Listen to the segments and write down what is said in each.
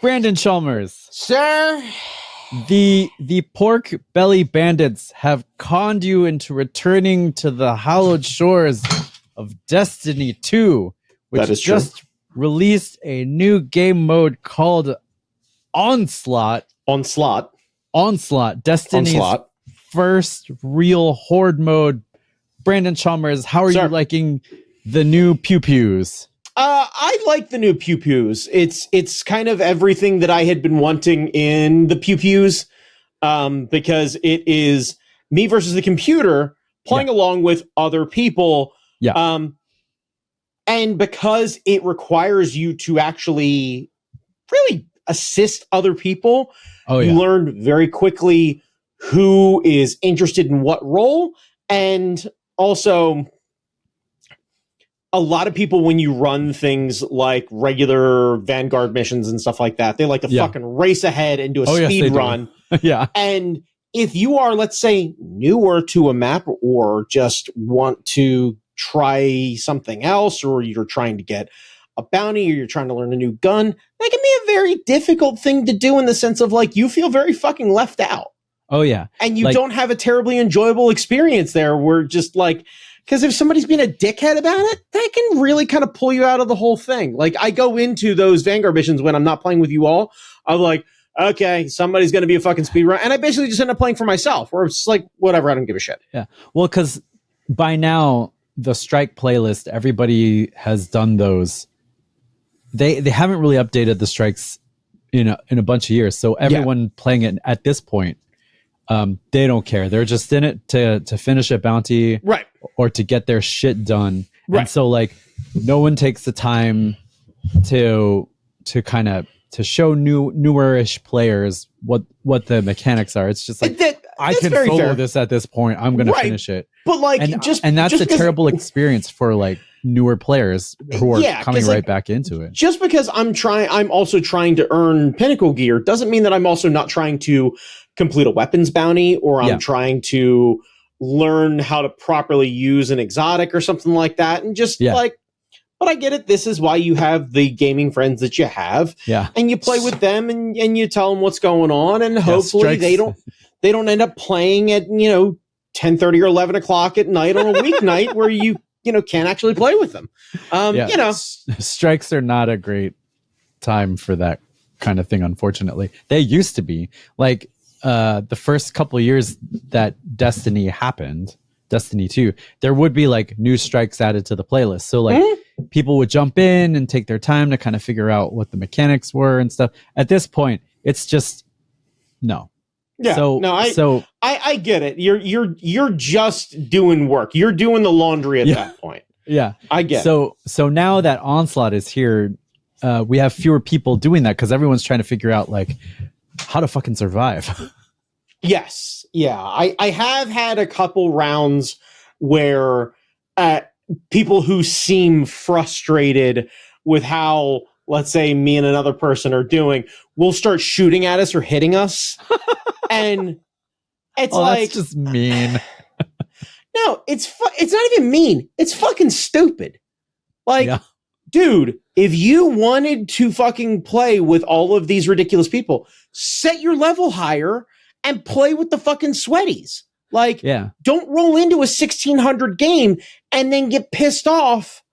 Brandon Chalmers. Sir. The pork belly bandits have conned you into returning to the hallowed shores of Destiny 2, which just released a new game mode called Onslaught. Destiny's first real horde mode. Brandon Chalmers, how are you liking the new pew-pews? I like the new pew-pews. It's kind of everything that I had been wanting in the pew-pews, because it is me versus the computer playing along with other people. Yeah. And because it requires you to actually really assist other people, you learn very quickly who is interested in what role. And also, a lot of people, when you run things like regular Vanguard missions and stuff like that, they like to fucking race ahead and do a speed run. Yeah. And if you are, let's say, newer to a map or just want to try something else, or you're trying to get a bounty, or you're trying to learn a new gun, that can be a very difficult thing to do in the sense of, like, you feel very fucking left out. Oh, yeah. And you don't have a terribly enjoyable experience there where just, like, because if somebody's being a dickhead about it, that can really kind of pull you out of the whole thing. Like, I go into those Vanguard missions when I'm not playing with you all. I'm like, okay, somebody's going to be a fucking speedrun. And I basically just end up playing for myself, where it's like, whatever, I don't give a shit. Yeah. Well, because by now, the Strike playlist, everybody has done those. They haven't really updated the Strikes in a bunch of years. So everyone playing it at this point, they don't care. They're just in it to finish a bounty, right, or to get their shit done. Right. And so, like, no one takes the time to kind of to show newerish players what the mechanics are. It's just like, I can follow this at this point. I'm going to finish it. But like, and that's a terrible experience for like newer players who are coming right back into it. Just because I'm also trying to earn pinnacle gear doesn't mean that I'm also not trying to complete a weapons bounty, or I'm trying to learn how to properly use an exotic or something like that. And just like, but I get it. This is why you have the gaming friends that you have. Yeah. And you play with them and you tell them what's going on. And hopefully they don't end up playing at, 10:30 or 11 o'clock at night on a weeknight where you can't actually play with them. Strikes are not a great time for that kind of thing, unfortunately. They used to be. Like, the first couple of years that Destiny happened, Destiny 2, there would be like new strikes added to the playlist. So like people would jump in and take their time to kind of figure out what the mechanics were and stuff. At this point, it's just no. Yeah. I get it. You're just doing work. You're doing the laundry at that point. Yeah. I get it. So now that Onslaught is here, we have fewer people doing that because everyone's trying to figure out like how to fucking survive. Yes. Yeah. I have had a couple rounds where people who seem frustrated with how, let's say, me and another person are doing will start shooting at us or hitting us. And it's that's just mean. No, it's not even mean. It's fucking stupid. Like, dude, if you wanted to fucking play with all of these ridiculous people, set your level higher and play with the fucking sweaties. Like, don't roll into a 1600 game and then get pissed off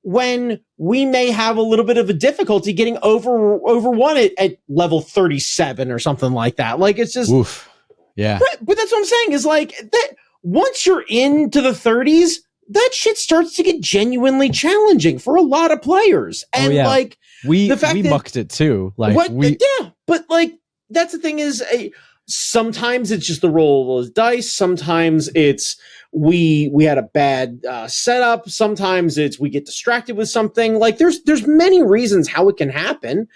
when we may have a little bit of a difficulty getting over one at level 37 or something like that. Like, it's just, oof. Yeah. But that's what I'm saying is like that. Once you're into the 30s, that shit starts to get genuinely challenging for a lot of players. And like, we mucked it too. Like, but like, that's the thing is, sometimes it's just the roll of those dice. Sometimes it's we had a bad setup. Sometimes it's we get distracted with something. Like, there's many reasons how it can happen.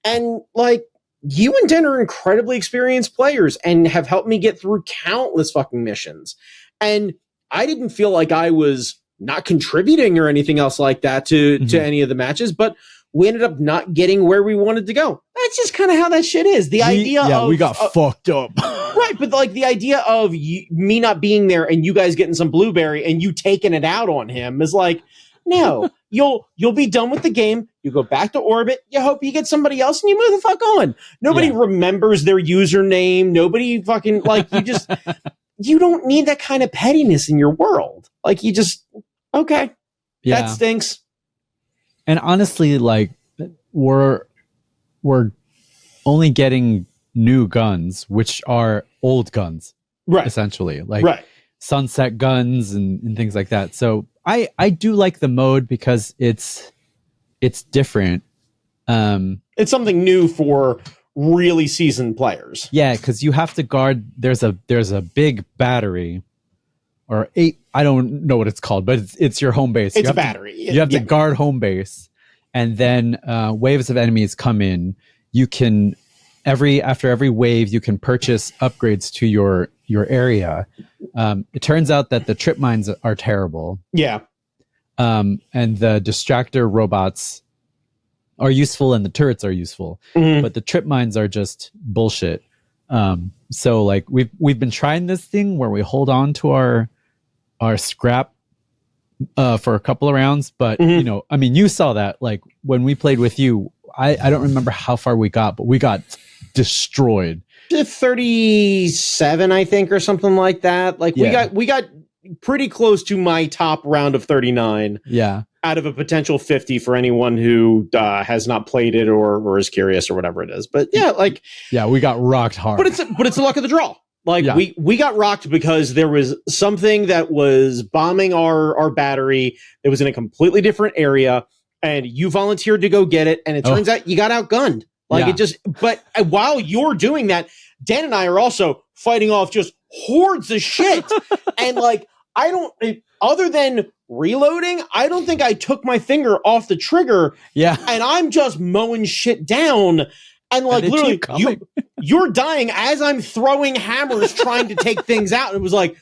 And like, you and Den are incredibly experienced players and have helped me get through countless fucking missions. And I didn't feel like I was not contributing or anything else like that to any of the matches, but we ended up not getting where we wanted to go. That's just kind of how that shit is. The idea of... we got fucked up. Right, but like the idea of me not being there and you guys getting some blueberry and you taking it out on him is like, no, you'll be done with the game. You go back to orbit. You hope you get somebody else, and you move the fuck on. Nobody remembers their username. Nobody fucking like you just. You don't need that kind of pettiness in your world. Like you just that stinks. And honestly, like we're only getting new guns, which are old guns, right? Essentially, like sunset guns and things like that. So I do like the mode because it's different. It's something new for really seasoned players. Yeah, because you have to guard. There's a big battery, or 8. I don't know what it's called, but it's your home base. It's a battery. You have to guard home base, and then waves of enemies come in. You can after every wave, you can purchase upgrades to your area. It turns out that the trip mines are terrible. Yeah. And the distractor robots are useful and the turrets are useful, but the trip mines are just bullshit. So like we've been trying this thing where we hold on to our scrap for a couple of rounds, but I mean, you saw that like when we played with you. I don't remember how far we got, but we got destroyed. 37, I think, or something like that. Like we got pretty close to my top round of 39. Yeah. Out of a potential 50 for anyone who has not played it or is curious or whatever it is. But we got rocked hard. But it's the luck of the draw. Like we got rocked because there was something that was bombing our battery. It was in a completely different area, and you volunteered to go get it, and it turns out you got outgunned. Like but while you're doing that, Dan and I are also fighting off just hordes of shit. And like other than reloading, I don't think I took my finger off the trigger. Yeah. And I'm just mowing shit down. And like literally you're dying as I'm throwing hammers trying to take things out. And it was like,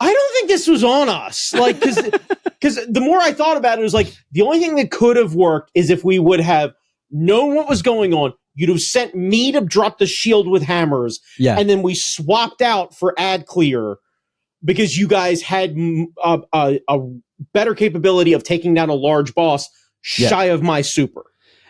I don't think this was on us. Like, because the more I thought about it, it was like the only thing that could have worked is if we would have known what was going on. You'd have sent me to drop the shield with hammers. Yeah. And then we swapped out for ad clear because you guys had a better capability of taking down a large boss shy of my super.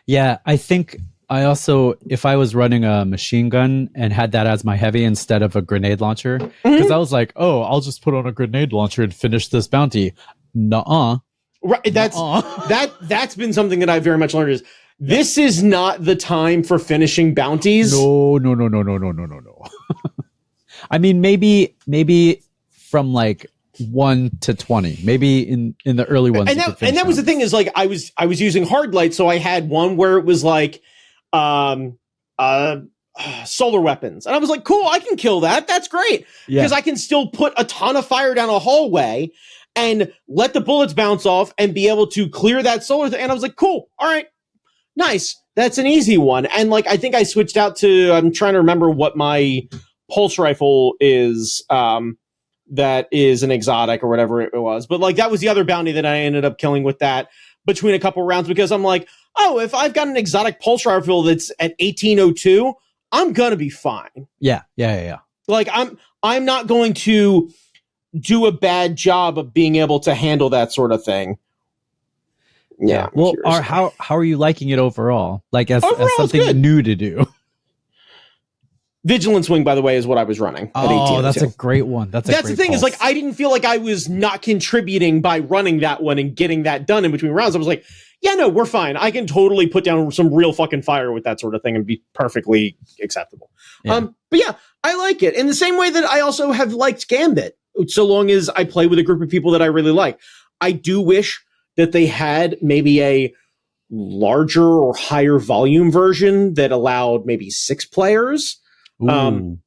Yeah, I think I also, if I was running a machine gun and had that as my heavy instead of a grenade launcher, because I was like, oh, I'll just put on a grenade launcher and finish this bounty. Nuh-uh. Right. That's been something that I very much learned is this is not the time for finishing bounties. No. I mean, maybe from like 1 to 20, maybe in the early ones. And that was the thing is like I was using hard light, so I had one where it was like solar weapons, and I was like, cool, I can kill that. That's great because I can still put a ton of fire down a hallway and let the bullets bounce off and be able to clear that solar thing. And I was like, cool, all right, nice. That's an easy one. And like I think I switched out to, I'm trying to remember what my pulse rifle is. That is an exotic or whatever it was. But like that was the other bounty that I ended up killing with that between a couple rounds because I'm like, oh, if I've got an exotic pulse rifle that's at 1802, I'm gonna be fine. Yeah. Like I'm not going to do a bad job of being able to handle that sort of thing. Yeah. Well, how are you liking it overall? Like as something new to do? Vigilance Wing, by the way, is what I was running. Oh, that's a great one. That's the thing is, like, I didn't feel like I was not contributing by running that one and getting that done in between rounds. I was like, yeah, no, we're fine. I can totally put down some real fucking fire with that sort of thing and be perfectly acceptable. Yeah. But yeah, I like it. In the same way that I also have liked Gambit, so long as I play with a group of people that I really like. I do wish that they had maybe a larger or higher volume version that allowed maybe 6 players. The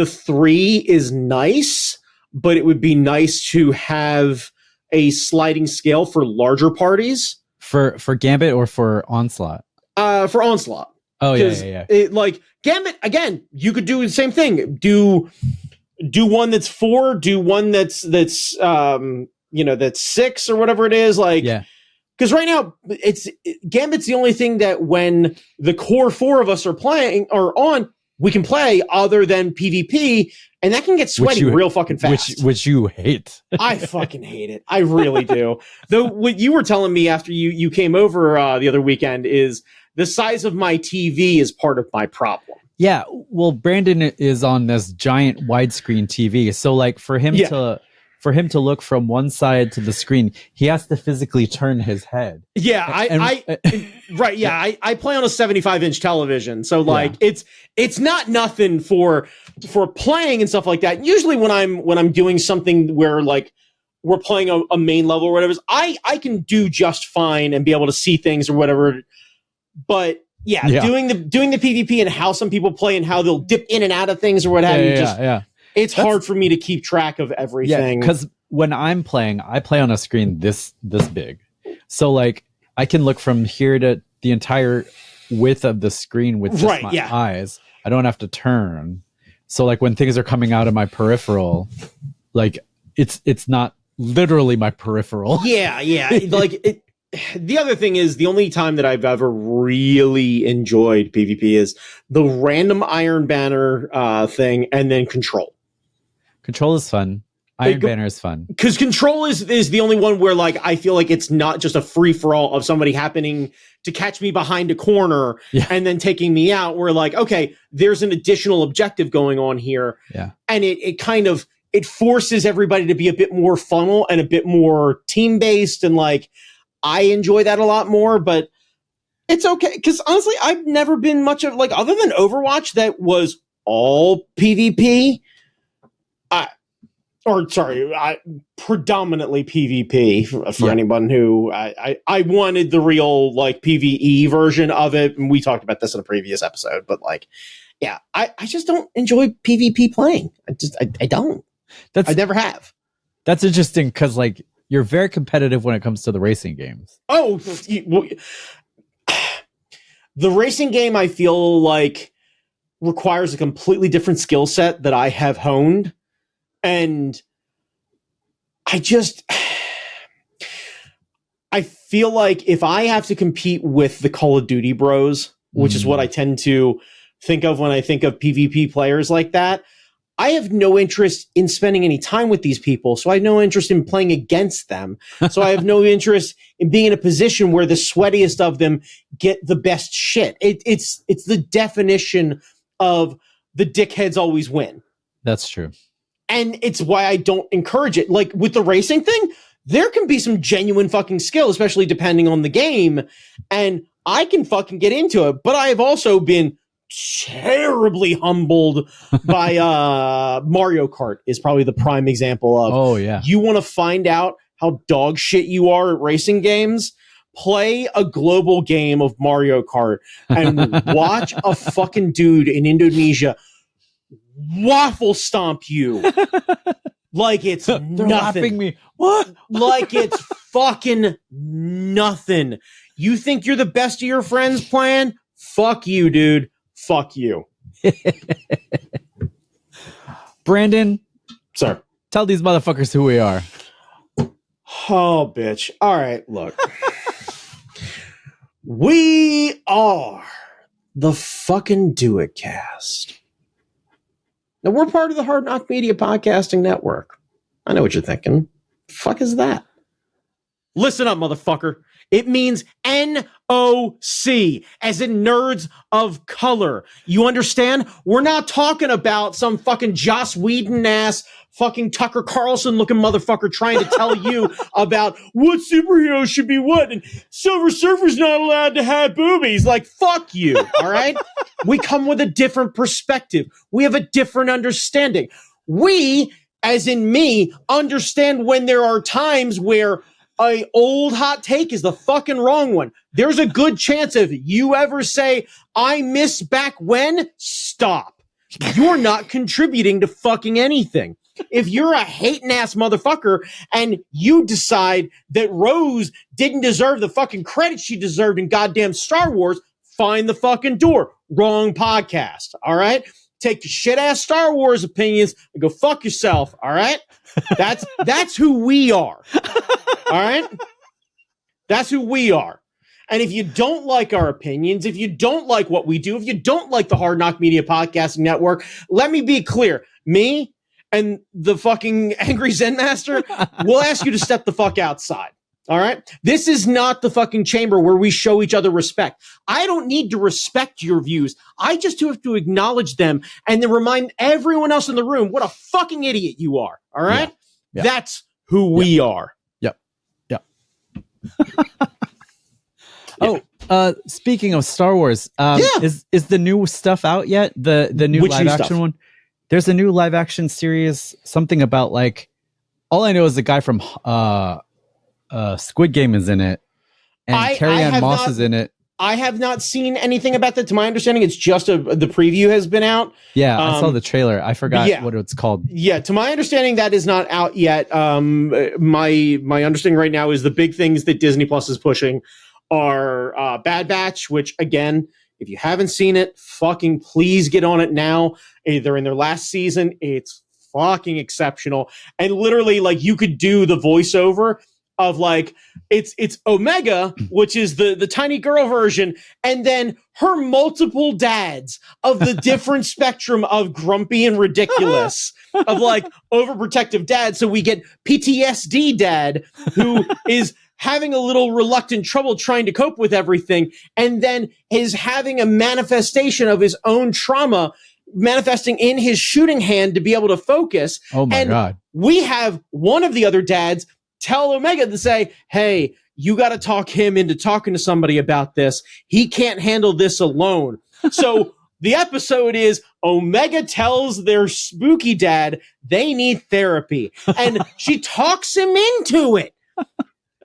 3 is nice, but it would be nice to have a sliding scale for larger parties. For Gambit or for Onslaught? For Onslaught. Oh yeah. Like Gambit, again, you could do the same thing. Do one that's 4, do one that's 6 or whatever it is. Like, yeah. Because right now, Gambit's the only thing that when the core 4 of us are playing or on, we can play other than PvP, and that can get sweaty real fucking fast. Which you hate. I fucking hate it. I really do. Though what you were telling me after you came over the other weekend is the size of my TV is part of my problem. Yeah, well, Brandon is on this giant widescreen TV, so like for him to look from one side to the screen, he has to physically turn his head. Yeah, right. Yeah, I play on a 75-inch television, so like it's not nothing for playing and stuff like that. Usually when I'm doing something where like we're playing a main level or whatever, I can do just fine and be able to see things or whatever. But doing the PvP and how some people play and how they'll dip in and out of things or what have you. It's hard for me to keep track of everything. Yeah, because when I'm playing, I play on a screen this big. So like I can look from here to the entire width of the screen with just my eyes. I don't have to turn. So like when things are coming out of my peripheral, like it's not literally my peripheral. Yeah. Like it. The other thing is, the only time that I've ever really enjoyed PvP is the random Iron Banner thing, and then Control. Control is fun. Iron Banner is fun. Because Control is the only one where like I feel like it's not just a free-for-all of somebody happening to catch me behind a corner and then taking me out. Where like, okay, there's an additional objective going on here. Yeah. And it kind of it forces everybody to be a bit more funnel and a bit more team-based, and like I enjoy that a lot more, but it's okay. Because honestly, I've never been much of like, other than Overwatch that was all PvP, predominantly PvP for anyone who I wanted the real like PvE version of it. And we talked about this in a previous episode, but like, yeah, I just don't enjoy PvP playing. I don't. I never have. That's interesting because like, you're very competitive when it comes to the racing games. Oh, the racing game I feel like requires a completely different skill set that I have honed. And I feel like if I have to compete with the Call of Duty bros, which is what I tend to think of when I think of PvP players like that, I have no interest in spending any time with these people, so I have no interest in playing against them. So I have no interest in being in a position where the sweatiest of them get the best shit. It's the definition of the dickheads always win. That's true. And it's why I don't encourage it. Like with the racing thing, there can be some genuine fucking skill, especially depending on the game, and I can fucking get into it. But I have also been terribly humbled by Mario Kart is probably the prime example of you want to find out how dog shit you are at racing games, play a global game of Mario Kart and watch a fucking dude in Indonesia waffle stomp you like it's They're nothing. Lapping me. What? Like it's fucking nothing. You think you're the best of your friends playing? Fuck you, dude. Fuck you. Brandon, sir, tell these motherfuckers who we are. Oh, bitch. All right, look. We are the fucking Do It Cast. Now, we're part of the Hard Knock Media Podcasting Network. I know what you're thinking. Fuck is that? Listen up, motherfucker. It means NOC, as in nerds of color. You understand? We're not talking about some fucking Joss Whedon ass fucking Tucker Carlson looking motherfucker trying to tell you about what superheroes should be what, and Silver Surfer's not allowed to have boobies. Like, fuck you, all right? We come with a different perspective. We have a different understanding. We, as in me, understand when there are times where a old hot take is the fucking wrong one. There's a good chance if you ever say, I miss back when, stop. You're not contributing to fucking anything. If you're a hating ass motherfucker and you decide that Rose didn't deserve the fucking credit she deserved in goddamn Star Wars, find the fucking door. Wrong podcast. All right? Take your shit ass Star Wars opinions and go fuck yourself. All right? That's who we are. All right? That's who we are. And if you don't like our opinions, if you don't like what we do, if you don't like the Hard Knock Media Podcasting Network, let me be clear. Me and the fucking Angry Zen Master will ask you to step the fuck outside. All right? This is not the fucking chamber where we show each other respect. I don't need to respect your views. I just have to acknowledge them and then remind everyone else in the room what a fucking idiot you are. All right? Yeah. That's who we are. Yep. Speaking of Star Wars, is the new stuff out yet? The new Which live new action stuff? one? There's a new live action series, something about like, all I know is the guy from Squid Game is in it, and Carrie-Anne Moss is in it. I have not seen anything about that. To my understanding, it's just the preview has been out. Yeah, I saw the trailer. I forgot what it's called. Yeah, to my understanding, that is not out yet. My understanding right now is the big things that Disney Plus is pushing are Bad Batch, which again, if you haven't seen it, fucking please get on it now. They're in their last season. It's fucking exceptional. And literally, like, you could do the voiceover of like it's Omega, which is the tiny girl version, and then her multiple dads of the different spectrum of grumpy and ridiculous of like overprotective dad. So we get PTSD dad, who is having a little reluctant trouble trying to cope with everything, and then is having a manifestation of his own trauma manifesting in his shooting hand to be able to focus. Oh my God. We have one of the other dads tell Omega to say, hey, you got to talk him into talking to somebody about this. He can't handle this alone. So the episode is Omega tells their spooky dad they need therapy, and she talks him into it.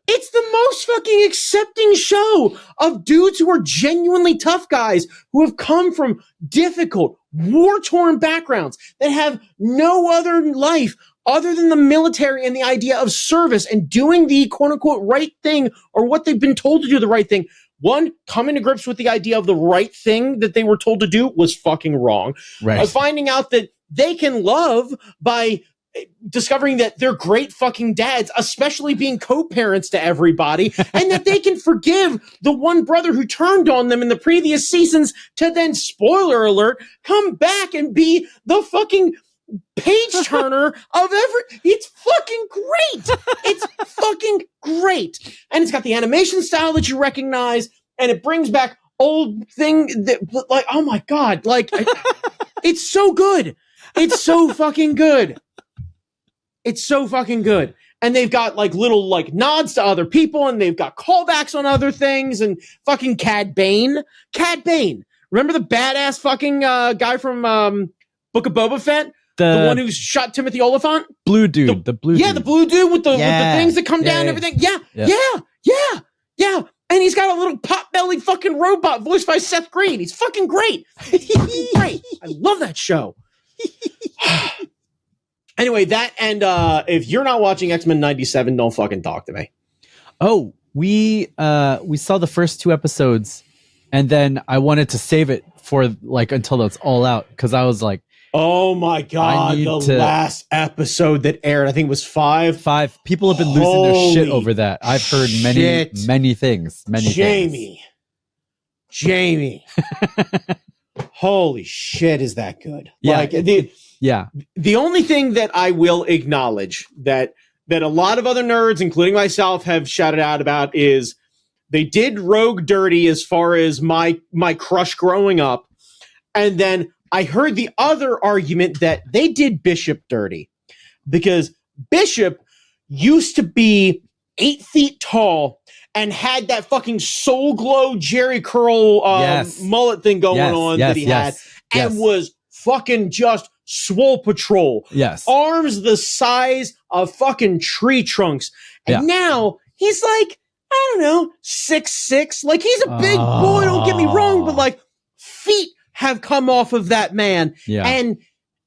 It's the most fucking accepting show of dudes who are genuinely tough guys who have come from difficult, war-torn backgrounds that have no other life other than the military and the idea of service and doing the quote-unquote right thing, or what they've been told to do the right thing. One, coming to grips with the idea of the right thing that they were told to do was fucking wrong. Right. Finding out that they can love by discovering that they're great fucking dads, especially being co-parents to everybody, and that they can forgive the one brother who turned on them in the previous seasons to then, spoiler alert, come back and be the fucking page turner of it's fucking great. It's fucking great. And it's got the animation style that you recognize, and it brings back old thing that, like, oh my God, like, it's so good. It's so fucking good. It's so fucking good. And they've got like little like nods to other people, and they've got callbacks on other things, and fucking Cad Bane. Remember the badass fucking guy from Book of Boba Fett? The one who shot Timothy Oliphant? Blue dude. The blue dude. The blue dude with the things that come down and everything. Yeah. And he's got a little pot-bellied fucking robot voiced by Seth Green. He's fucking great. He's fucking great. I love that show. Anyway, that, and if you're not watching X-Men 97, don't fucking talk to me. Oh, we saw the first 2 episodes, and then I wanted to save it for like until it's all out, because I was like, oh my God, last episode that aired, I think it was 5. People have been losing their shit over that. I've heard many things. Jamie. Holy shit, is that good? Yeah. The only thing that I will acknowledge that a lot of other nerds, including myself, have shouted out about is they did Rogue dirty as far as my crush growing up. And then I heard the other argument that they did Bishop dirty, because Bishop used to be 8 feet tall and had that fucking Soul Glow Jerry Curl mullet thing going on that he had, and was fucking just swole patrol. Yes. Arms the size of fucking tree trunks. And now he's like, I don't know, 6'6". Like, he's a big boy, don't get me wrong, but like, feet have come off of that man. Yeah. And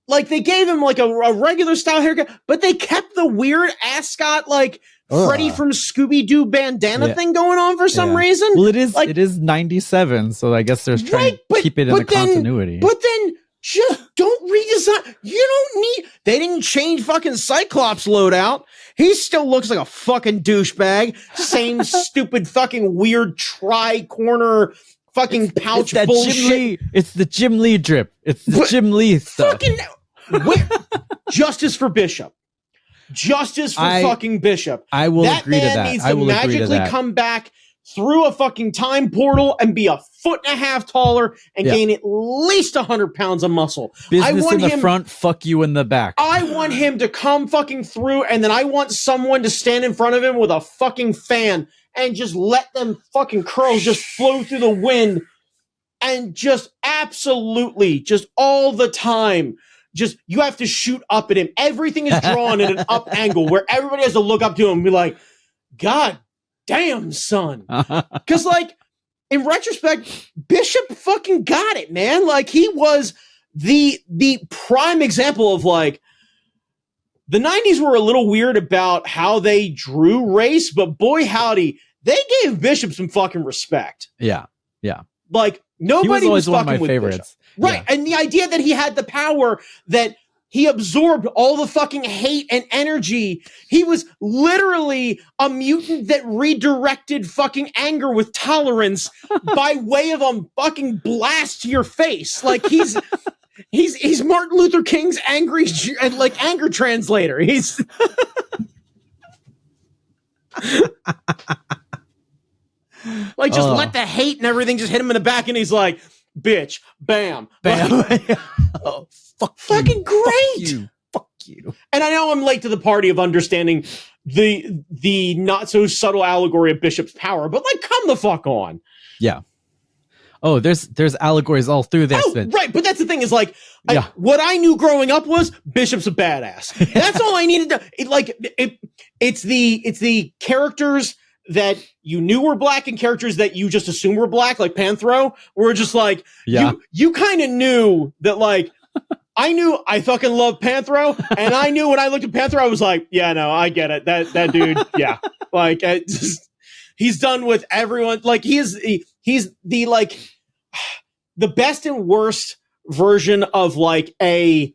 like, they gave him like a regular style haircut, but they kept the weird ascot, like Freddy from Scooby-Doo bandana thing going on for some reason. Well, it is 97, so I guess they're trying to keep it in the continuity. But then just don't redesign. You don't need. They didn't change fucking Cyclops loadout. He still looks like a fucking douchebag. Same stupid fucking weird tri-corner fucking pouch bullshit. It's the Jim Lee drip. It's the Jim Lee stuff. Justice for Bishop. Justice for fucking Bishop. I will agree to that. That man needs to magically come back through a fucking time portal and be a 1.5 feet taller and gain at least 100 pounds of muscle. Business in the front, fuck you in the back. I want him to come fucking through, and then I want someone to stand in front of him with a fucking fan and just let them fucking curls just flow through the wind and just absolutely, just all the time. Just, you have to shoot up at him. Everything is drawn at an up angle where everybody has to look up to him and be like, God damn, son. Because, like, in retrospect, Bishop fucking got it, man. Like, he was the prime example of, like, the 90s were a little weird about how they drew race, but boy, howdy, they gave Bishop some fucking respect. Yeah. Like, nobody was one of fucking my with favorites. Bishop. Right. Yeah. And the idea that he had the power, that he absorbed all the fucking hate and energy. He was literally a mutant that redirected fucking anger with tolerance by way of a fucking blast to your face. Like, he's Martin Luther King's anger translator. He's like, just let the hate and everything just hit him in the back, and he's like, bitch, bam. Like, oh, fucking great. Fuck you. And I know I'm late to the party of understanding the not so subtle allegory of Bishop's power, but like, come the fuck on. Yeah. Oh, there's allegories all through this. Oh, right, but that's the thing is, like, what I knew growing up was Bishop's a badass. That's all I needed to. It's the characters that you knew were black and characters that you just assumed were black, like Panthro, were just like, you kind of knew that, like, I knew I fucking love Panthro, and I knew when I looked at Panthro, I was like, yeah, no, I get it. That dude, yeah. Like, he's done with everyone. Like, he's the, like, the best and worst version of, like, an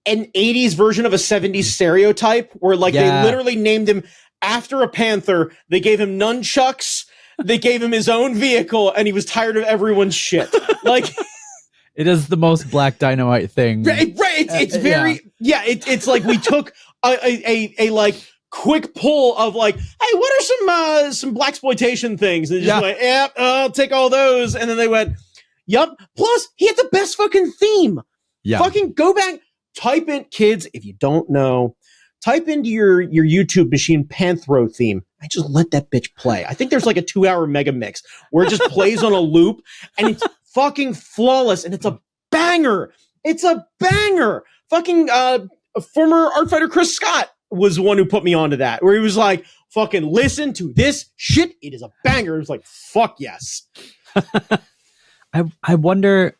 80s version of a 70s stereotype, where, like, they literally named him after a panther. They gave him nunchucks. They gave him his own vehicle, and he was tired of everyone's shit. Like, it is the most Black Dynamite thing. Right. It's very, it's like we took a like quick pull of, like, hey, what are some blaxploitation things? And just like, I'll take all those. And then they went, yup. Plus, he had the best fucking theme. Yeah. Fucking go back, type in, kids, if you don't know, type into your YouTube machine Panthro theme. I just let that bitch play. I think there's like a 2-hour mega mix where it just plays on a loop, and it's fucking flawless, and it's a banger. It's a banger. Fucking former art fighter Chris Scott was the one who put me onto that, where he was like, fucking listen to this shit. It is a banger. It was like, fuck yes. I wonder,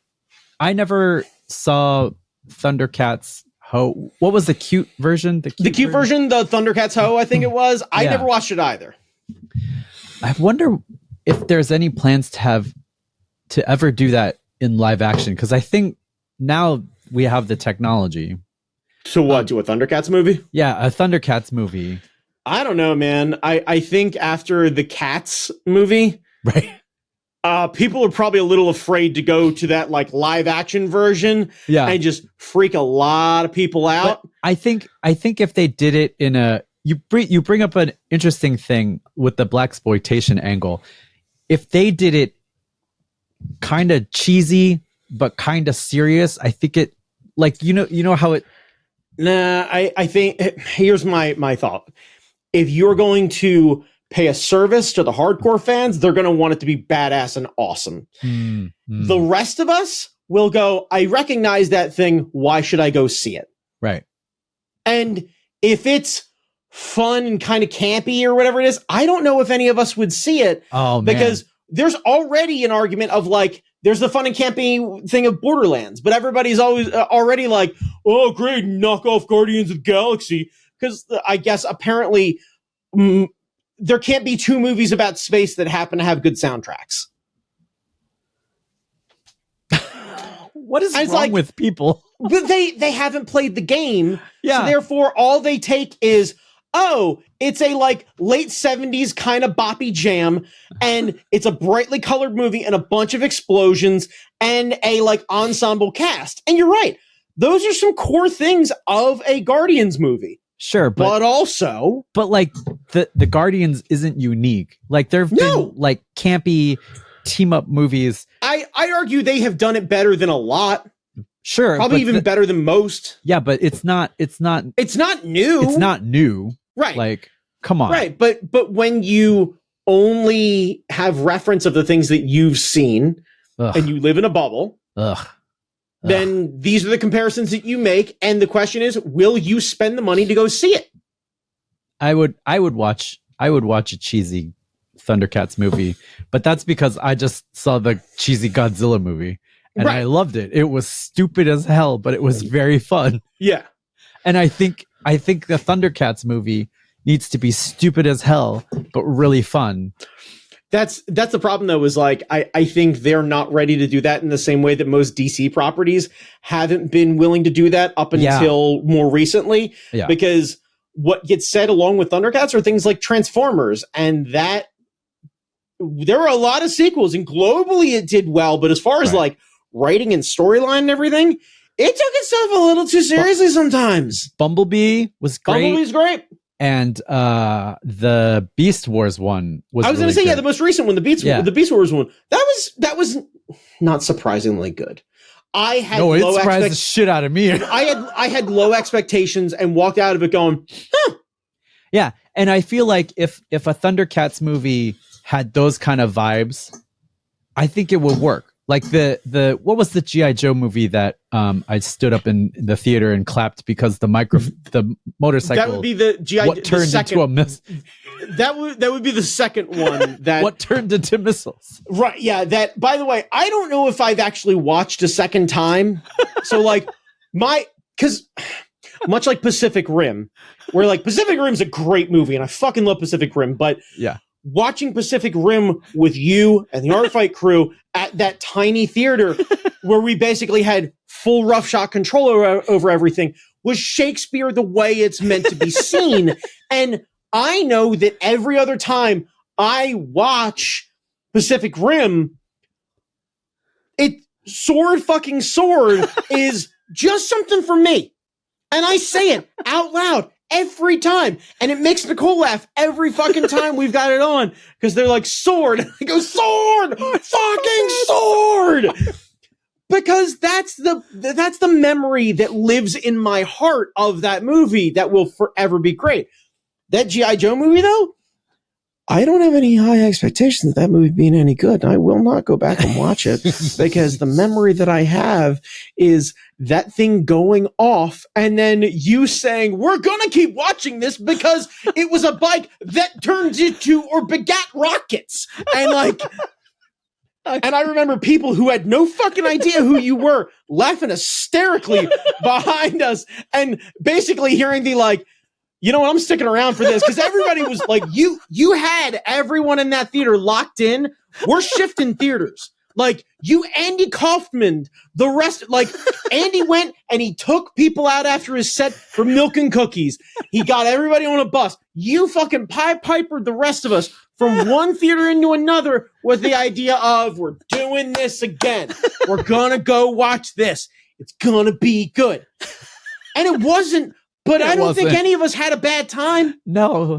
I never saw Thundercats Ho. What was the cute version? The cute version, the Thundercats Ho, I think it was. I never watched it either. I wonder if there's any plans to ever do that in live action, because I think now we have the technology. So what, do a Thundercats movie? Yeah, a Thundercats movie. I don't know, man. I think after the Cats movie, right? People are probably a little afraid to go to that, like, live action version, and just freak a lot of people out. But I think if they did it in a, you bring up an interesting thing with the blaxploitation angle. If they did it kind of cheesy but kind of serious, I think it, like, you know how it. Nah, I think here's my thought. If you're going to pay a service to the hardcore fans, they're going to want it to be badass and awesome. The rest of us will go, I recognize that thing. Why should I go see it? Right. And if it's fun and kind of campy or whatever it is, I don't know if any of us would see it. Oh, man. Because there's already an argument of, like, there's the fun and campy thing of Borderlands, but everybody's always already like, oh, great, knock off Guardians of the Galaxy. Because I guess apparently there can't be two movies about space that happen to have good soundtracks. What is It's wrong like- with people? But they haven't played the game. Yeah. So therefore, all they take is, oh, it's a like late 70s kind of boppy jam, and it's a brightly colored movie and a bunch of explosions and a like ensemble cast. And you're right. Those are some core things of a Guardians movie. Sure, But also, like the Guardians isn't unique. Like there've No. been like campy team up movies. I argue they have done it better than a lot. Sure, Probably but even better than most. yeah, but it's not It's not new. it's not new. Right. Like, come on. Right. But when you only have reference of the things that you've seen Ugh. and you live in a bubble, Ugh. then these are the comparisons that you make. And the question is, will you spend the money to go see it? I would watch a cheesy Thundercats movie, but that's because I just saw the cheesy Godzilla movie and Right. I loved it. It was stupid as hell, but it was very fun. Yeah. And I think the Thundercats movie needs to be stupid as hell, but really fun. That's the problem though, is like I think they're not ready to do that in the same way that most DC properties haven't been willing to do that up until more recently. Yeah. Because what gets said along with Thundercats are things like Transformers, and that there are a lot of sequels, and globally it did well, but as far as Right. like writing and storyline and everything, it took itself a little too seriously sometimes. Bumblebee was great. Bumblebee's great. And the Beast Wars one was I was really going to say, good. yeah, the most recent one, the Beast Wars one, that was not surprisingly good. I had no, it low surprised the expectations. shit out of me. I had low expectations and walked out of it going, Yeah, and I feel like if a Thundercats movie had those kind of vibes, I think it would work. Like the what was the G.I. Joe movie that I stood up in the theater and clapped because the motorcycle that would be the GI. what turned into a miss. That would be the second one that What turned into missiles. right. Yeah. That, by the way, I don't know if I've actually watched a second time. So like because much like Pacific Rim, where like Pacific Rim's a great movie and I fucking love Pacific Rim, but Yeah. watching Pacific Rim with you and the Art Fight crew at that tiny theater where we basically had full roughshod control over everything was Shakespeare the way it's meant to be seen. And I know that every other time I watch Pacific Rim, sword is just something for me. And I say it out loud every time. And it makes Nicole laugh every fucking time we've got it on. Because they're like, sword. I go, sword! Fucking sword! Because that's the memory that lives in my heart of that movie that will forever be great. That G.I. Joe movie, though, I don't have any high expectations of that movie being any good. I will not go back and watch it because the memory that I have is that thing going off and then you saying, we're going to keep watching this because it was a bike that turned into or begat rockets. And like, and I remember people who had no fucking idea who you were laughing hysterically behind us and basically hearing the like, you know what, I'm sticking around for this because everybody was like, you had everyone in that theater locked in. We're shifting theaters. Like you, Andy Kaufman, the rest, like Andy went and he took people out after his set for milk and cookies. He got everybody on a bus. You fucking pipered the rest of us from one theater into another with the idea of we're doing this again. We're gonna go watch this. It's gonna be good. And it wasn't. But I don't think any of us had a bad time. No.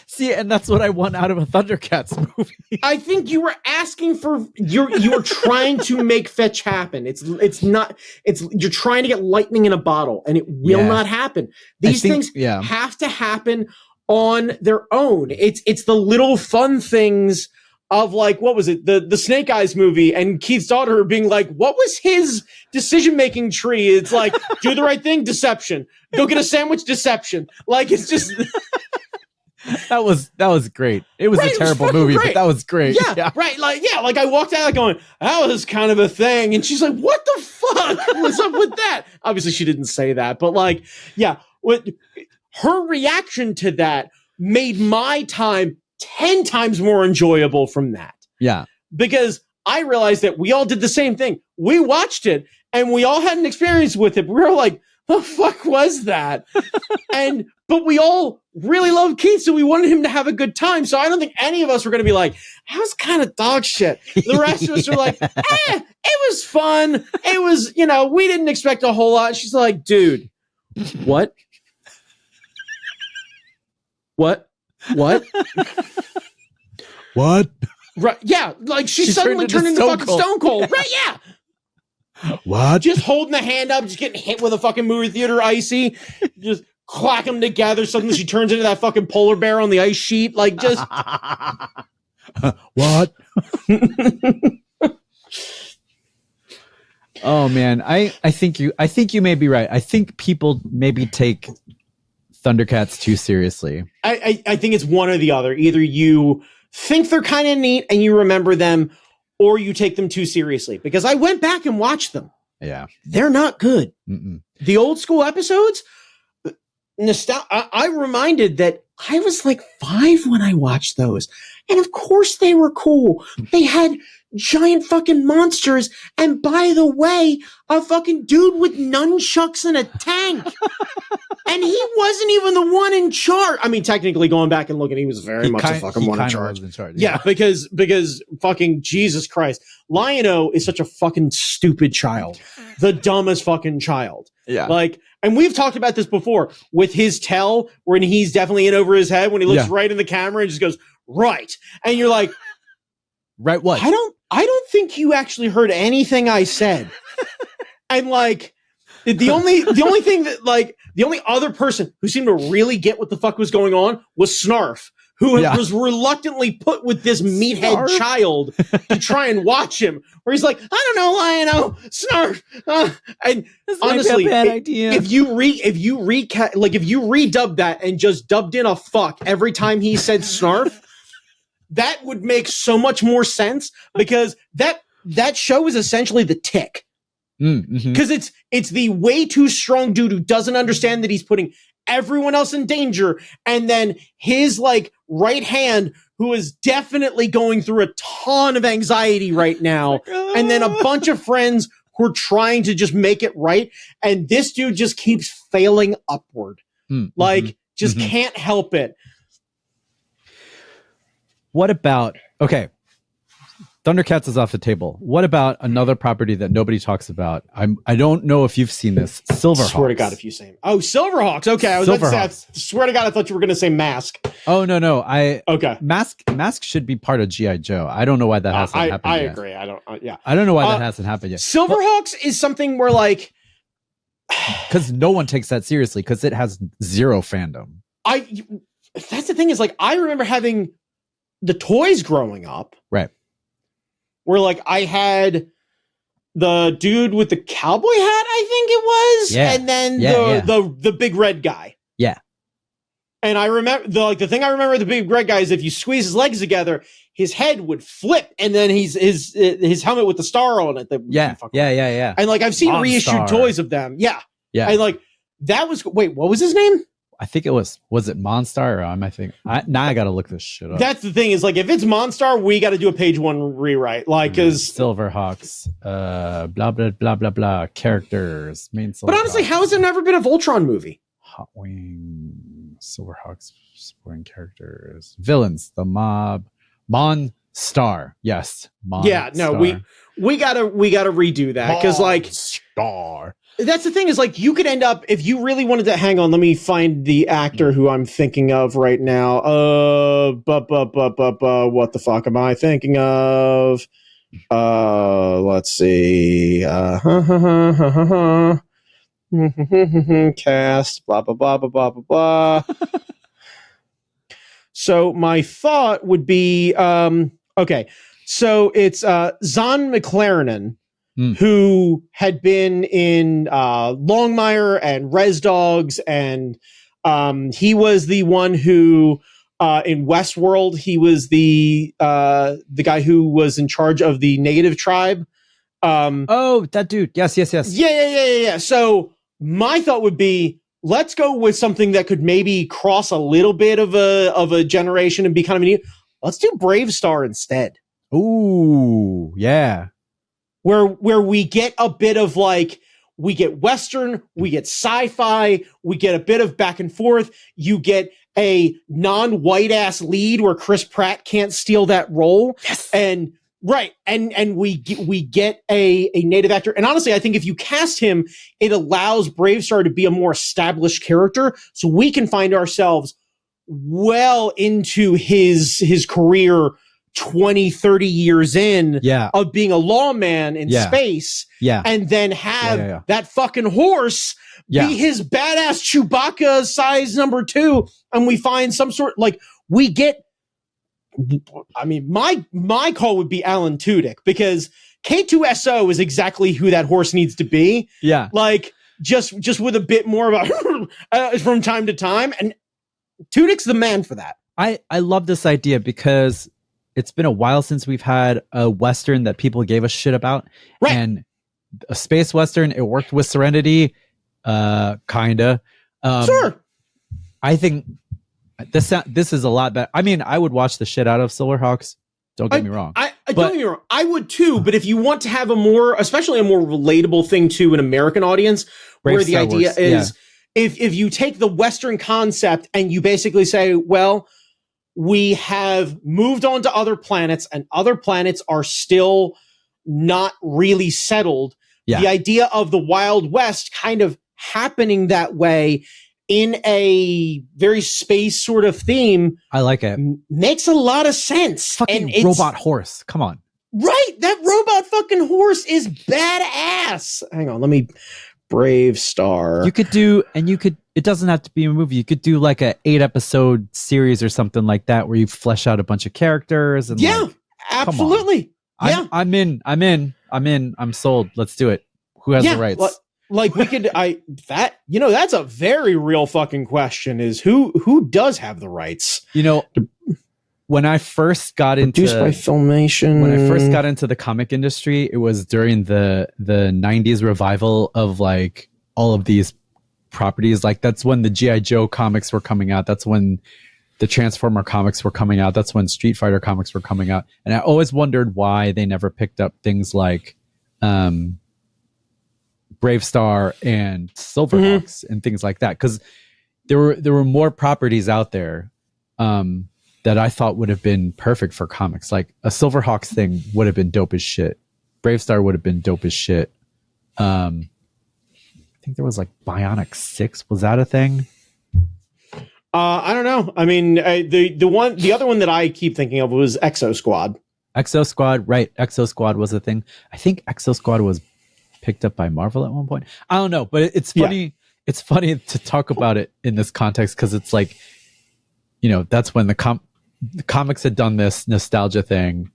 See, and that's what I want out of a Thundercats movie. I think you were asking for you were trying to make fetch happen. You're trying to get lightning in a bottle, and it will not happen. These things have to happen on their own. It's the little fun things of like, what was it? The Snake Eyes movie and Keith's daughter being like, what was his decision-making tree? It's like, do the right thing, deception. Go get a sandwich, deception. Like, it's just... That was great. It was a terrible movie, but that was great. Yeah, right. Like I walked out going, that was kind of a thing. And she's like, what the fuck? What's up with that? Obviously she didn't say that, but like, yeah, her reaction to that made my time 10 times more enjoyable from that. Yeah. Because I realized that we all did the same thing. We watched it and we all had an experience with it. We were like, the fuck was that? But we all really love Keith, so we wanted him to have a good time. So I don't think any of us were going to be like, that was kind of dog shit. The rest of us are like, it was fun. It was, we didn't expect a whole lot. She's like, dude, what? What? What? What? Right? Yeah, like she suddenly turned into fucking Stone Cold. Right? Yeah. What? Just holding the hand up, just getting hit with a fucking movie theater icy, just clack them together. Suddenly she turns into that fucking polar bear on the ice sheet. Like just what? Oh man, I think you may be right. I think people maybe take Thundercats too seriously. I think it's one or the other. Either you think they're kind of neat and you remember them, or you take them too seriously. Because I went back and watched them. Yeah. They're not good. Mm-mm. The old school episodes, I reminded that I was like 5 when I watched those. And of course they were cool. They had giant fucking monsters. And by the way, a fucking dude with nunchucks and a tank. And he wasn't even the one in charge. I mean, technically going back and looking, he was very much a fucking one in charge. Yeah, because fucking Jesus Christ. Lion-O is such a fucking stupid child. The dumbest fucking child. Yeah. Like, and we've talked about this before with his tell, when he's definitely in over his head, when he looks right in the camera and just goes, right. And you're like, right what? I don't think you actually heard anything I said. And like, the only thing that like, the only other person who seemed to really get what the fuck was going on was Snarf, who was reluctantly put with this meathead child to try and watch him, where he's like, I don't know, Lion-O, Snarf. And this honestly, if you redub that and just dubbed in a fuck every time he said Snarf, that would make so much more sense, because that show is essentially The Tick. Because it's the way too strong dude who doesn't understand that he's putting everyone else in danger, and then his like right hand, who is definitely going through a ton of anxiety right now, and then a bunch of friends who are trying to just make it right, and this dude just keeps failing upward. Just can't help it. What about, okay, Thundercats is off the table. What about another property that nobody talks about? I don't know if you've seen this. Silverhawks. Swear to God, if you say him. Oh, Silverhawks. Okay, I was about to say. Swear to God, I thought you were going to say Mask. Oh no. Okay. Mask should be part of G.I. Joe. I don't know why that hasn't happened yet. I agree. I don't. Yeah. I don't know why that hasn't happened yet. Silverhawks is something where like, because no one takes that seriously, because it has zero fandom. That's the thing, is like, I remember having the toys growing up. Right. Where like I had the dude with the cowboy hat, I think it was, and then the big red guy. Yeah. And I remember the thing I remember of the big red guy is if you squeeze his legs together, his head would flip, and then his helmet with the star on it. Yeah. And like I've seen reissued toys of them. Yeah. And like that was, wait, what was his name? I think it was it Monstar? Now I got to look this shit up. That's the thing, is like, if it's Monstar, we got to do a page 1 rewrite. Like, because Silverhawks, blah, blah, blah, blah, blah, characters, main Silverhawks. But honestly, how has there never been a Voltron movie? Hot Wing, Silverhawks, supporting characters, villains, the mob, Monstar. Yes. Monstar. Yeah, no, we gotta redo that, because like, Star. That's the thing, is like, you could end up, if you really wanted to, hang on, let me find the actor who I'm thinking of right now. What the fuck am I thinking of? Let's see. Cast, blah, blah, blah, blah, blah, blah, blah. So my thought would be, okay, so it's Zahn McLaren, who had been in Longmire and Res Dogs, and he was the one who in Westworld, he was the guy who was in charge of the Negative Tribe. That dude. Yes. Yeah. So my thought would be, let's go with something that could maybe cross a little bit of a generation and be kind of new. Let's do Bravestarr instead. Ooh, yeah. where we get a bit of like, we get Western, we get sci-fi, we get a bit of back and forth. You get a non-white ass lead where Chris Pratt can't steal that role. Yes. And right. And we get a native actor. And honestly, I think if you cast him, it allows Bravestarr to be a more established character. So we can find ourselves well into his career 20, 30 years in of being a lawman in space. Yeah. And then have that fucking horse be his badass Chewbacca size number 2. And we find some sort, like, we get, I mean, my call would be Alan Tudyk, because K2SO is exactly who that horse needs to be. Yeah. Like, just with a bit more of a from time to time. And Tudyk's the man for that. I love this idea because it's been a while since we've had a Western that people gave a shit about. Right. And a space Western, it worked with Serenity, kinda. Sure. I think this is a lot better. I mean, I would watch the shit out of Silverhawks. Don't get me wrong. Don't get me wrong. I would too, but if you want to have especially a more relatable thing to an American audience, where the idea is, if you take the Western concept and you basically say, well, we have moved on to other planets and other planets are still not really settled. Yeah. The idea of the Wild West kind of happening that way in a very space sort of theme. I like it. Makes a lot of sense. Fucking robot horse. Come on. Right. That robot fucking horse is badass. Hang on. Let me... Bravestarr. You could do, it doesn't have to be a movie. You could do like a 8-episode series or something like that where you flesh out a bunch of characters. And absolutely. Yeah. I'm in. I'm sold. Let's do it. Who has the rights? Like we could, that's a very real fucking question, is who does have the rights? When I first got produced by Filmation. When I first got into the comic industry, it was during the 90s revival of like all of these properties. Like that's when the G.I. Joe comics were coming out. That's when the Transformer comics were coming out. That's when Street Fighter comics were coming out. And I always wondered why they never picked up things like Bravestarr and Silverhawks and things like that. Because there were more properties out there that I thought would have been perfect for comics. Like a Silverhawks thing would have been dope as shit. Bravestarr would have been dope as shit. I think there was like Bionic 6. Was that a thing? I don't know. I mean, the other one that I keep thinking of was Exo Squad. Exo Squad, right? Exo Squad was a thing. I think Exo Squad was picked up by Marvel at one point. I don't know, but it's funny. Yeah. It's funny to talk about it in this context because it's like, that's when the comics had done this nostalgia thing,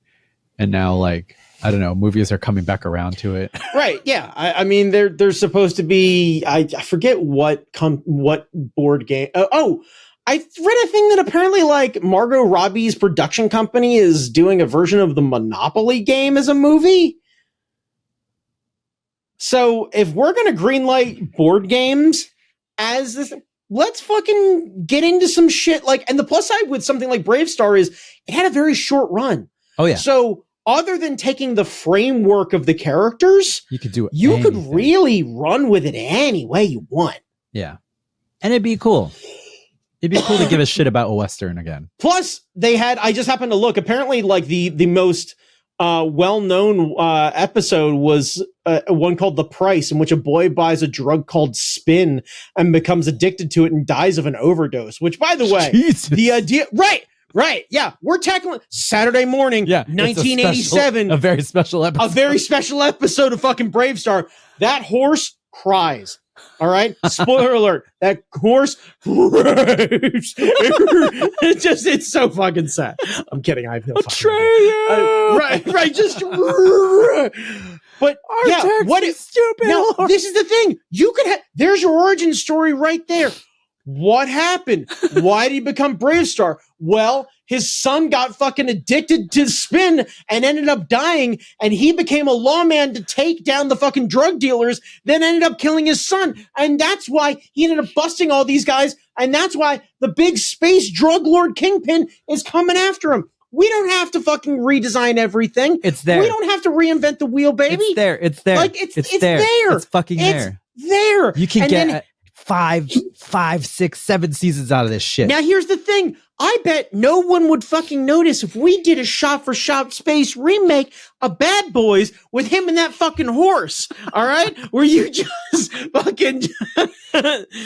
and now like I don't know, movies are coming back around to it. Right? Yeah. I mean, they're supposed to be. I forget what board game. I read a thing that apparently like Margot Robbie's production company is doing a version of the Monopoly game as a movie. So if we're gonna greenlight board games as this, let's fucking get into some shit. Like, and the plus side with something like Bravestarr is it had a very short run. Oh yeah. So other than taking the framework of the characters, you could do it. You could really run with it any way you want. Yeah, and it'd be cool. It'd be cool to give a shit about a Western again. Plus, I just happened to look. Apparently, like the most well-known episode was one called The Price, in which a boy buys a drug called Spin and becomes addicted to it and dies of an overdose. Which, by the way, Jesus. The idea, right, yeah, we're tackling Saturday morning, 1987, a very special episode. A very special episode of fucking Bravestarr. That horse cries. All right. Spoiler alert. That horse cries. It's so fucking sad. I'm kidding. I feel right. Just but what is stupid? Now, this is the thing. You could there's your origin story right there. What happened? Why did he become Bravestarr? Well, his son got fucking addicted to Spin and ended up dying, and he became a lawman to take down the fucking drug dealers, then ended up killing his son. And that's why he ended up busting all these guys, and that's why the big space drug lord Kingpin is coming after him. We don't have to fucking redesign everything. It's there. We don't have to reinvent the wheel, baby. It's there. It's there. Like it's there. there. It's fucking there. There. You can And get then- 5, 6, 7 seasons out of this shit. Now here's the thing. I bet no one would fucking notice if we did a shot-for-shot space remake of Bad Boys with him and that fucking horse. All right, where you just fucking.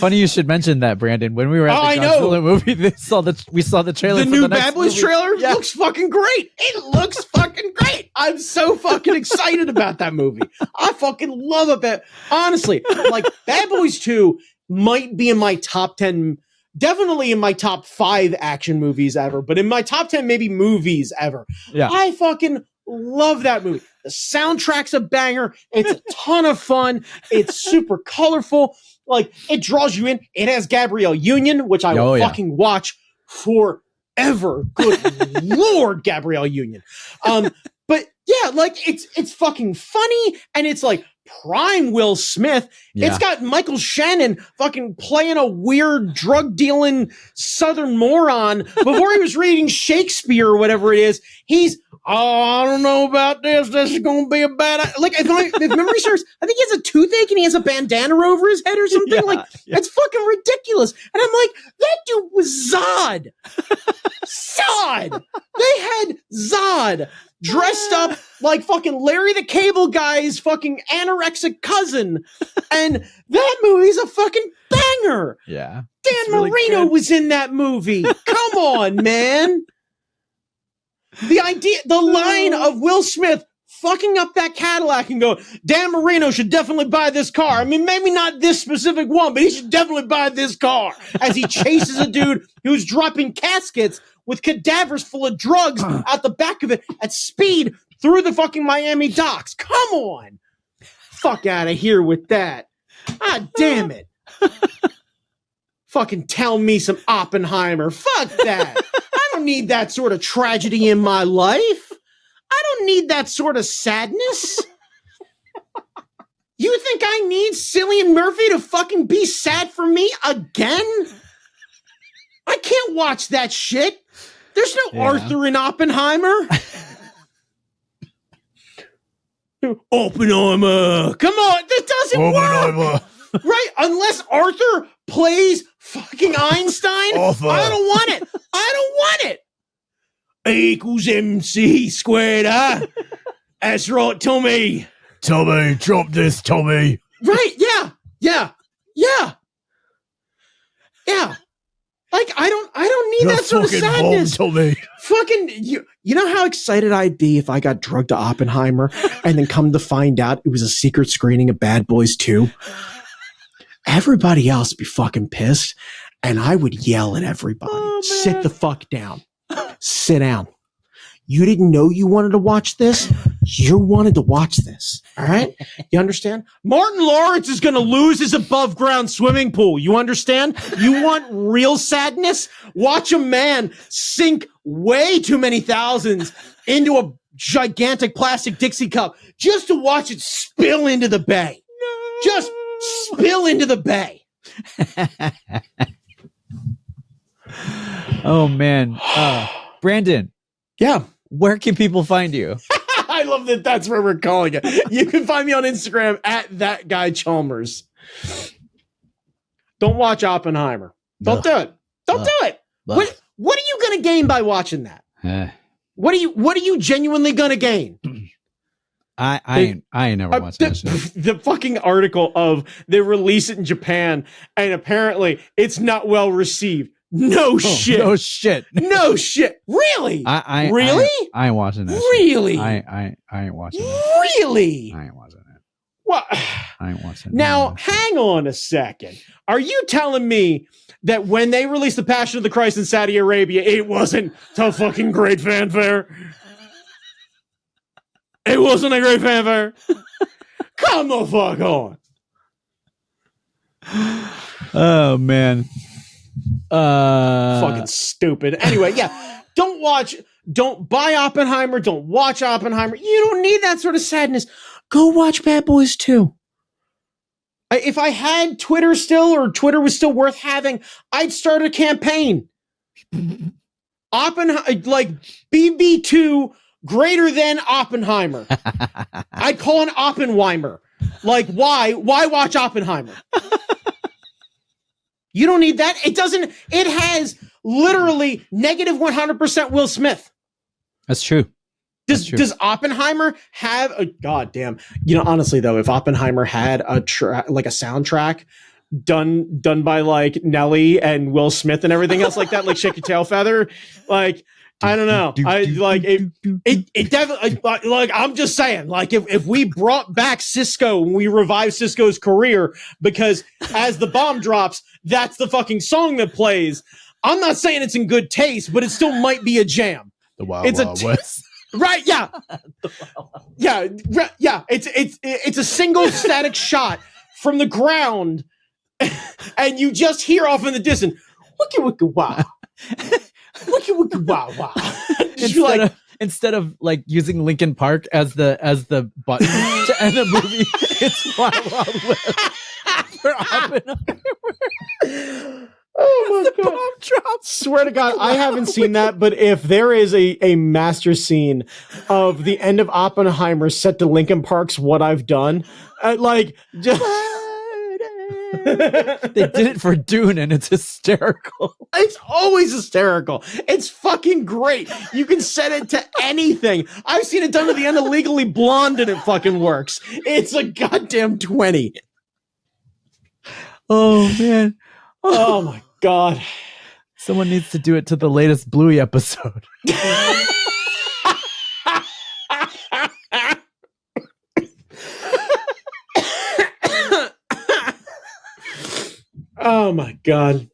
Funny you should mention that, Brandon. When we were at the I Godzilla movie, we saw the trailer. The for new the next Bad Boys movie. trailer Yeah. looks fucking great. It looks fucking great. I'm so fucking excited about that movie. I fucking love it. Honestly, like Bad Boys 2 might be in my top 10. Definitely in my top 5 action movies ever, but in my top 10 maybe movies ever. Yeah. I fucking love that movie. The soundtrack's a banger. It's a ton of fun. It's super colorful. Like, it draws you in. It has Gabrielle Union, which I will fucking watch forever. Good Lord, Gabrielle Union. But yeah, like it's fucking funny, and it's like prime Will Smith. Yeah. It's got Michael Shannon fucking playing a weird drug dealing Southern moron before he was reading Shakespeare or whatever it is. He's, I don't know about this. This is going to be a bad. Like if memory serves, I think he has a toothache and he has a bandana over his head or something. It's fucking ridiculous. And I'm like, that dude was Zod. Zod. They had Zod dressed up like fucking Larry the Cable Guy's fucking anorexic cousin. And that movie's a fucking banger. Yeah. Dan Marino was in that movie. Come on, man. The line of Will Smith fucking up that Cadillac and go, Dan Marino should definitely buy this car. I mean, maybe not this specific one, but he should definitely buy this car. As he chases a dude who's dropping caskets with cadavers full of drugs out the back of it at speed through the fucking Miami docks. Come on. Fuck out of here with that. Ah, damn it. Fucking tell me some Oppenheimer. Fuck that. I don't need that sort of tragedy in my life. I don't need that sort of sadness. You think I need Cillian Murphy to fucking be sad for me again? I can't watch that shit. There's no Arthur in Oppenheimer. Oppenheimer. Come on, that doesn't work. Right? Unless Arthur plays fucking Einstein. I don't want it. I don't want it. A equals MC squared, huh? That's right, Tommy. Tommy, drop this, Tommy. Right, yeah. Like, I don't need that sort of sadness. Tommy. Fucking, you know how excited I'd be if I got drugged to Oppenheimer and then come to find out it was a secret screening of Bad Boys 2? Everybody else would be fucking pissed, and I would yell at everybody. Sit the fuck down. Sit down. You didn't know you wanted to watch this? You wanted to watch this. All right? You understand? Martin Lawrence is going to lose his above ground swimming pool. You understand? You want real sadness? Watch a man sink way too many thousands into a gigantic plastic Dixie cup just to watch it spill into the bay. Just spill into the bay. Oh, man. Brandon. Yeah. Where can people find you? I love that that's where we're calling it. You can find me on Instagram at that guy Chalmers. Don't watch Oppenheimer. Don't do it. Don't do it. What are you going to gain by watching that? What are you genuinely going to gain? I ain't never watched that shit. The fucking article of they release it in Japan and apparently it's not well received. No shit. No shit. No shit. Really? Really? I ain't watching that. Really? Shit. I ain't watching that. Really? I ain't watching it. What? I ain't watching it. Now, hang on a second. Are you telling me that when they released The Passion of the Christ in Saudi Arabia, it wasn't to fucking great fanfare? It wasn't a great fanfare? Come the fuck on. Oh, man. Fucking stupid. Anyway, yeah. Don't buy Oppenheimer. Don't watch Oppenheimer. You don't need that sort of sadness. Go watch Bad Boys 2. If I had Twitter still, or Twitter was still worth having, I'd start a campaign. like BB2 greater than Oppenheimer. I'd call an Oppenheimer. Like, why watch Oppenheimer? You don't need that. It has literally negative 100% Will Smith. That's true. Does Oppenheimer have a goddamn? Honestly though, if Oppenheimer had a soundtrack done by like Nelly and Will Smith and everything else like that, like Shake Your Tail Feather, like I don't know, I like it definitely like I'm just saying, like if we brought back Cisco and we revived Cisco's career, because as the bomb drops, that's the fucking song that plays. I'm not saying it's in good taste, but it still might be a jam. The Wild Wild West. Right, yeah. Yeah. It's a single static shot from the ground, and you just hear off in the distance, wiki wiki wow. Wiki wiki wow wow. Instead of like using Linkin Park as the button to end the movie, it's Wild Wild West for Oppenheimer. Oh my god! Bomb drop. Swear to God, I haven't seen that. But if there is a master scene of the end of Oppenheimer set to Linkin Park's "What I've Done," like just they did it for Dune, and it's hysterical. It's always hysterical. It's fucking great. You can set it to anything. I've seen it done to the end of Legally Blonde, and it fucking works. It's a goddamn 20. Oh man. Oh my god. Someone needs to do it to the latest Bluey episode. Oh my god.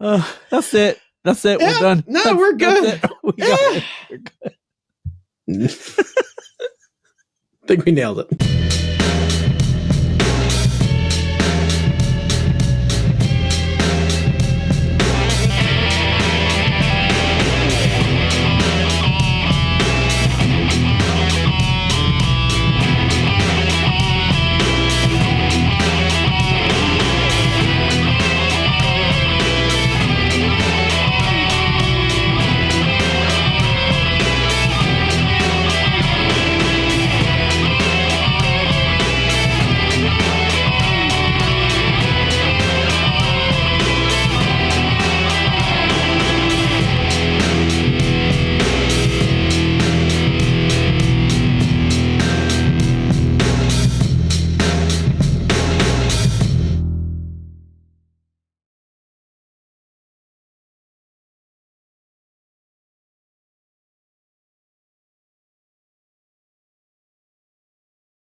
That's it. Yeah, we're done. No, we're good. We got it. We're good. I think we nailed it.